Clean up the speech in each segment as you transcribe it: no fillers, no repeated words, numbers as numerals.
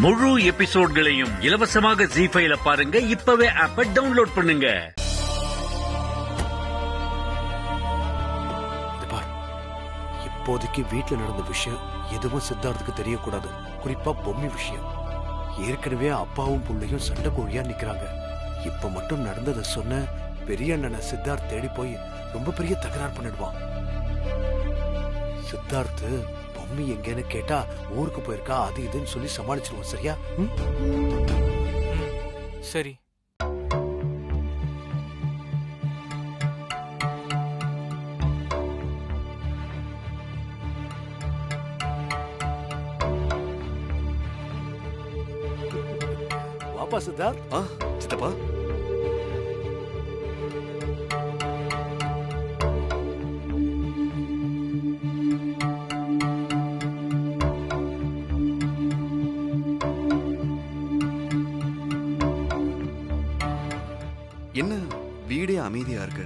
முழு எபிசோட்களையும் இலவசமாக ஜீ5ல பாருங்க. இப்பவே ஆப்பை டவுன்லோட் பண்ணுங்க. இப்போதைக்கு வீட்டுல நடந்த விஷயம் எதுவும் சித்தார்த்துக்கு தெரியக்கூடாது. குறிப்பா பொம்மி விஷயம். ஏற்கனவே அப்பாவும் பிள்ளையும் சண்டை கோழியா நிக்கிறாங்க. இப்ப மட்டும் நடந்ததை சொன்ன பெரிய அண்ணனை சித்தார்த் தேடி போய் ரொம்ப பெரிய தகராறு பண்ணிடுவான். சித்தார்த்து பொம்மி எங்கன்னு கேட்டா ஊருக்கு போயிருக்கா அது இதுன்னு சொல்லி சமாளிச்சிருவோம். சரியா? சரி. வாப்பா சித்தார்த். சித்தப்பா, என்ன வீடே அமைதியா இருக்கு?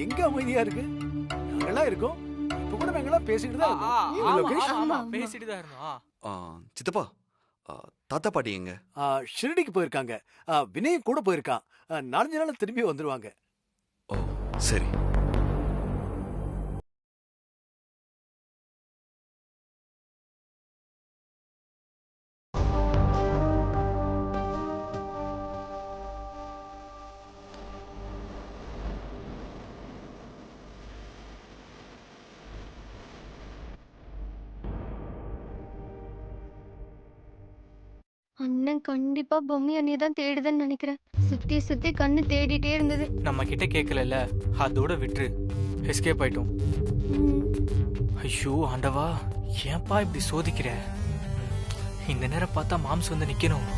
எங்க அமைதியா இருக்கு? நாங்கெல்லாம் இருக்கோம். இப்ப கூட நாங்கெல்லாம் பேசிட்டு தான் இருக்கோம். பேசிட்டு தான் இருந்தோம். சித்தப்பா, தாத்தா பாட்டி எங்க? ஷிரடிக்கு போயிருக்காங்க. வினய் கூட போயிருக்கான். 4 நாள் திரும்பி வந்துருவாங்க. ஓ சரி. அண்ணன் கண்டிப்பா பொம்மி அண்ணியை தான் தேடுதுன்னு நினைக்கிறேன். சுத்தி சுத்தி கண்ணு தேடிட்டே இருந்தது. நம்ம கிட்ட கேட்கல, அதோட விட்டுரு. எஸ்கேப் ஆயிட்டோம். ஐயோ ஆண்டவா, ஏன்பா இப்படி சோதிக்கிற? இந்த நேரம் பார்த்தா மாம்ஸ் வந்து நிக்கணும்.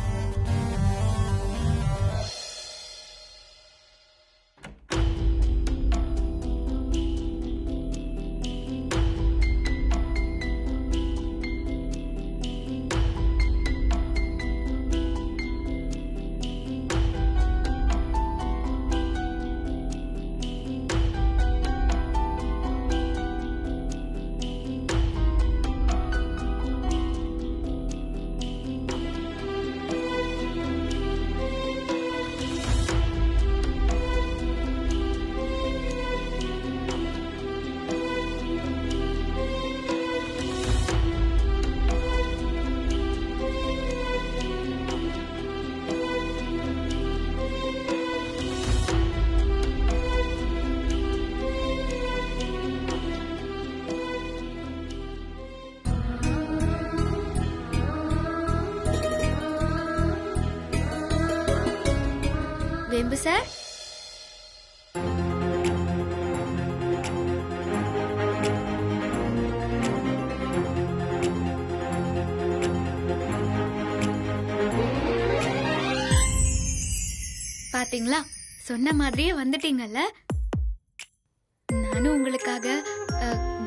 வேம்பு சார், பாத்தீங்களா? சொன்ன மாதிரியே வந்துட்டீங்கல்ல. நானும் உங்களுக்காக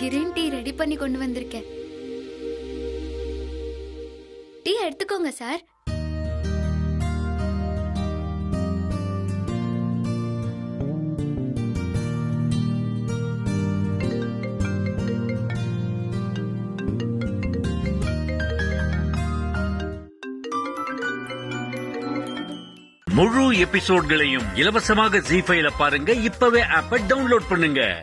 கிரீன் டீ ரெடி பண்ணி கொண்டு வந்திருக்கேன். டீ எடுத்துக்கோங்க சார். முழு எபிசோட்களையும் இலவசமாக ஜீ5ல பாருங்க. இப்பவே ஆப்பை டவுன்லோட் பண்ணுங்க.